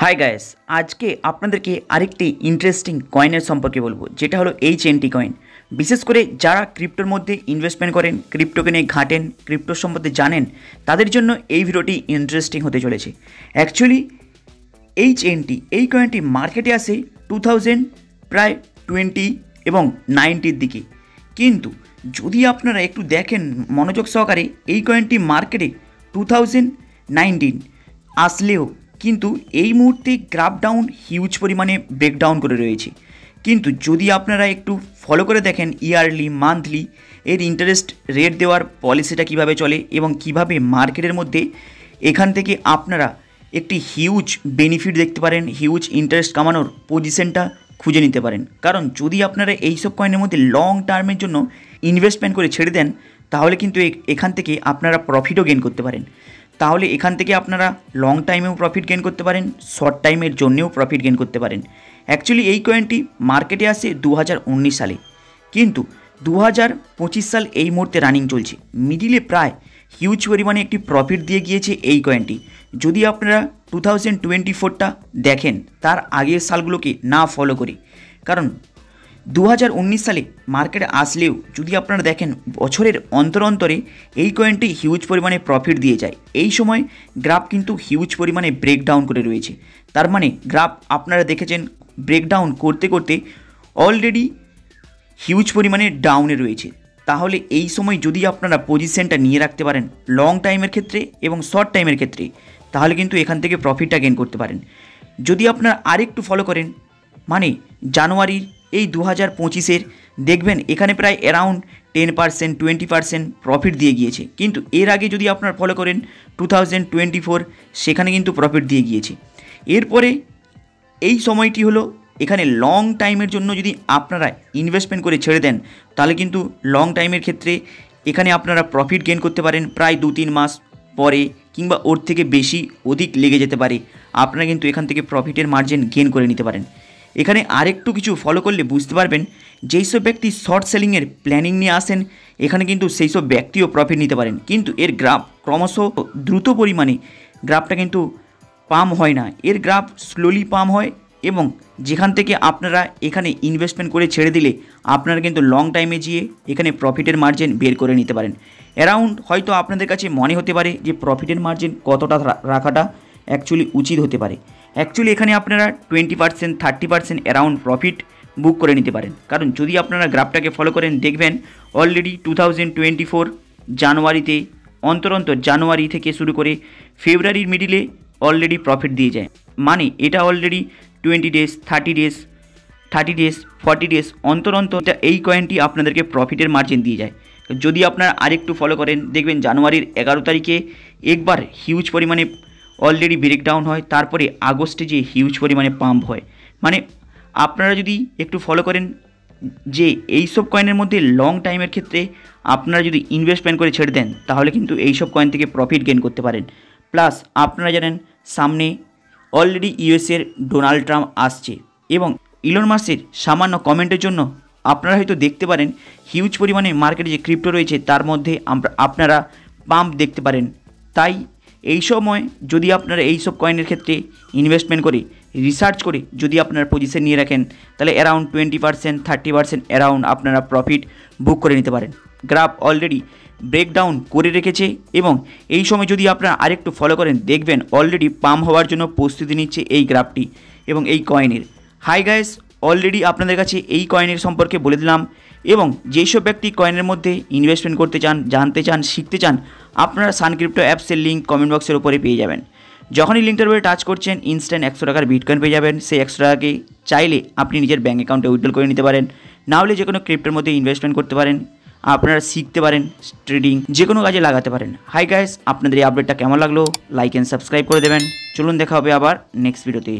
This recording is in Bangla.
हाय गाइस आज के आपनादेरके आरेकटी इंटरेस्टिंग कয়েনের सम्पर्के बोलबो जेटा हलो HNT कয়েন। विशेष करे जारा क्रिप्टोर मध्य इनभेस्टमेंट करें क्रिप्टोके निये घाटेन क्रिप्टोर सम्बन्धे जानें तादेर जोन्नो एई भिडियोटी इंटरेस्टिंग होते चलेछे। एक्चुअली HNT এই কয়েনটি मार्केटे आसे 2000 प्राय 20 এবং 90 दिके, किन्तु यदि आपनारा एकटू देखें मनोयोग सहकारे এই কয়েনটি मार्केटे 2019 आसलेও किन्तु এই मुहूर्ते ग्राफ डाउन हिউজ परिमाणे ब्रेकडाउन करे रयेछे। किन्तु यदि आपनारा एकटू फलो करे देखें ইয়ারলি मान्थलि एर इंटारेस्ट रेट देवार पलिसिटा किभाबे चले एबं किभाबे मार्केटेर मध्य एखान थेके आपनारा एकटी हिউজ बेनिफिट देखते पारेन, हिউজ इंटारेस्ट कामानोर पजिशनटा खुঁজে निते पारेन। कारण यदि आपनारा এই सब কয়েনের মধ্যে লং টার্মের জন্য ইনভেস্টমেন্ট করে ছেড়ে দেন তাহলে কিন্তু এখান থেকে আপনারা প্রফিটও গেইন করতে পারেন। তাহলে এখান থেকে আপনারা লং টাইমেও প্রফিট গেইন করতে পারেন, শর্ট টাইমের জন্যও প্রফিট গেইন করতে পারেন। অ্যাকচুয়ালি এই কয়েনটি মার্কেটে আসে 2019 সালে, কিন্তু 2025 সাল এই মুহূর্তে রানিং চলছে। মিডিলে প্রায় হিউজ পরিমাণে একটি প্রফিট দিয়ে গিয়েছে এই কয়েনটি। যদি আপনারা 2024টা দেখেন তার আগের সালগুলোকে না ফলো করে, কারণ 2019 সালে মার্কেটে আসলেও যদি আপনারা দেখেন বছরের অন্তর অন্তরে এই কয়েনটি হিউজ পরিমাণে প্রফিট দিয়ে যায়। এই সময় গ্রাফ কিন্তু হিউজ পরিমাণে ব্রেকডাউন করে রয়েছে। তার মানে গ্রাফ আপনারা দেখেছেন ব্রেকডাউন করতে করতে অলরেডি হিউজ পরিমাণে ডাউনে রয়েছে। তাহলে এই সময় যদি আপনারা পজিশনটা নিয়ে রাখতে পারেন লং টাইমের ক্ষেত্রে এবং শর্ট টাইমের ক্ষেত্রে, তাহলে কিন্তু এখান থেকে প্রফিটটা গেইন করতে পারেন। যদি আপনারা আরেকটু ফলো করেন মানে জানুয়ারির এই 2025-এর দেখবেন এখানে প্রায় অ্যারাউন্ড 10% 20% প্রফিট দিয়ে গিয়েছে। কিন্তু এর আগে যদি আপনারা ফলো করেন 2024 সেখানে কিন্তু প্রফিট দিয়ে গিয়েছে। এরপরে এই সময়টি হলো এখানে লং টাইমের জন্য যদি আপনারা ইনভেস্টমেন্ট করে ছেড়ে দেন তাহলে কিন্তু লং টাইমের ক্ষেত্রে এখানে আপনারা প্রফিট গেইন করতে পারেন প্রায় 2-3 মাস পরে, কিংবা ওর থেকে বেশি অধিক লেগে যেতে পারে। আপনারা কিন্তু এখান থেকে প্রফিটের মার্জিন গেইন করে নিতে পারেন। এখানে আরেকটু কিছু ফলো করলে বুঝতে পারবেন যেই সব ব্যক্তি শর্ট সেলিংয়ের প্ল্যানিং নিয়ে আসেন এখানে কিন্তু সেই সব ব্যক্তিও প্রফিট নিতে পারেন। কিন্তু এর গ্রাফ ক্রমশ দ্রুত পরিমাণে গ্রাফটা কিন্তু পাম্প হয় না, এর গ্রাফ স্লোলি পাম্প হয় এবং যেখান থেকে আপনারা এখানে ইনভেস্টমেন্ট করে ছেড়ে দিলে আপনারা কিন্তু লং টাইমে গিয়ে এখানে প্রফিটের মার্জিন বের করে নিতে পারেন। অ্যারাউন্ড হয়তো আপনাদের কাছে মনে হতে পারে যে প্রফিটের মার্জিন কতটা রাখাটা অ্যাকচুয়ালি উচিত হতে পারে। অ্যাকচুয়ালি এখানে আপনারা 20% 30% অ্যারাউন্ড প্রফিট বুক করে নিতে পারেন। কারণ যদি আপনারা গ্রাফটাকে ফলো করেন দেখবেন অলরেডি 2024 জানুয়ারিতে অন্তর জানুয়ারি থেকে শুরু করে ফেব্রুয়ারির মিডিলে অলরেডি প্রফিট দিয়ে যায়। মানে এটা অলরেডি 20 ডেজ 30 ডেজ 40 ডেজ অন্তর এই কয়েনটি আপনাদেরকে প্রফিটের মার্জিন দিয়ে যায়। যদি আপনারা আরেকটু ফলো করেন দেখবেন জানুয়ারির 11 তারিখে একবার হিউজ পরিমাণে অলরেডি ব্রেকডাউন হয়, তারপরে আগস্টে যে হিউজ পরিমাণে পাম্প হয়। মানে আপনারা যদি একটু ফলো করেন যে এই সব কয়েনের মধ্যে লং টাইমের ক্ষেত্রে আপনারা যদি ইনভেস্টমেন্ট করে ছেড়ে দেন তাহলে কিন্তু এই সব কয়েন থেকে প্রফিট গেইন করতে পারেন। প্লাস আপনারা জানেন সামনে অলরেডি ইউএসের ডোনাল্ড ট্রাম্প আসছে এবং ইলন মাস্কের সামান্য কমেন্টের জন্য আপনারা হয়তো দেখতে পারেন হিউজ পরিমাণে মার্কেটে যে ক্রিপ্টো রয়েছে তার মধ্যে আপনারা পাম্প দেখতে পারেন। তাই এই সময় যদি আপনারা এই সব কয়েনের ক্ষেত্রে ইনভেস্টমেন্ট করে রিসার্চ করে যদি আপনারা পজিশন নিয়ে রাখেন তাহলে অ্যারাউন্ড 20% 30% অ্যারাউন্ড আপনারা প্রফিট বুক করে নিতে পারেন। গ্রাফ অলরেডি ব্রেকডাউন করে রেখেছে এবং এই সময় যদি আপনারা আরেকটু ফলো করেন দেখবেন অলরেডি পাম্প হওয়ার জন্য প্রস্তুতি নিচ্ছে এই গ্রাফটি এবং এই কয়েনের। হাই গাইস, অলরেডি আপনাদের কাছে এই কয়েনের সম্পর্কে বলে দিলাম এবং যেই সব ব্যক্তি কয়েনের মধ্যে ইনভেস্টমেন্ট করতে চান, জানতে চান, শিখতে চান, আপনারা সান ক্রিপ্টো অ্যাপসের লিঙ্ক কমেন্ট বক্সের উপরে পেয়ে যাবেন। যখনই লিঙ্কটার উপরে টাচ করছেন ইনস্ট্যান্ট 100 টাকার বিটকয়েন পেয়ে যাবেন। সেই 100 টাকাকে চাইলে আপনি নিজের ব্যাঙ্ক অ্যাকাউন্টে উইথড্র করে নিতে পারেন, না হলে যে কোনো ক্রিপ্টোর মধ্যে ইনভেস্টমেন্ট করতে পারেন, আপনারা শিখতে পারেন, ট্রেডিং যে কোনো কাজে লাগাতে পারেন। হাই গাইস, আপনাদের এই আপডেটটা কেমন লাগলো লাইক অ্যান্ড সাবস্ক্রাইব করে দেবেন। চলুন দেখা হবে আবার নেক্সট ভিডিওতে।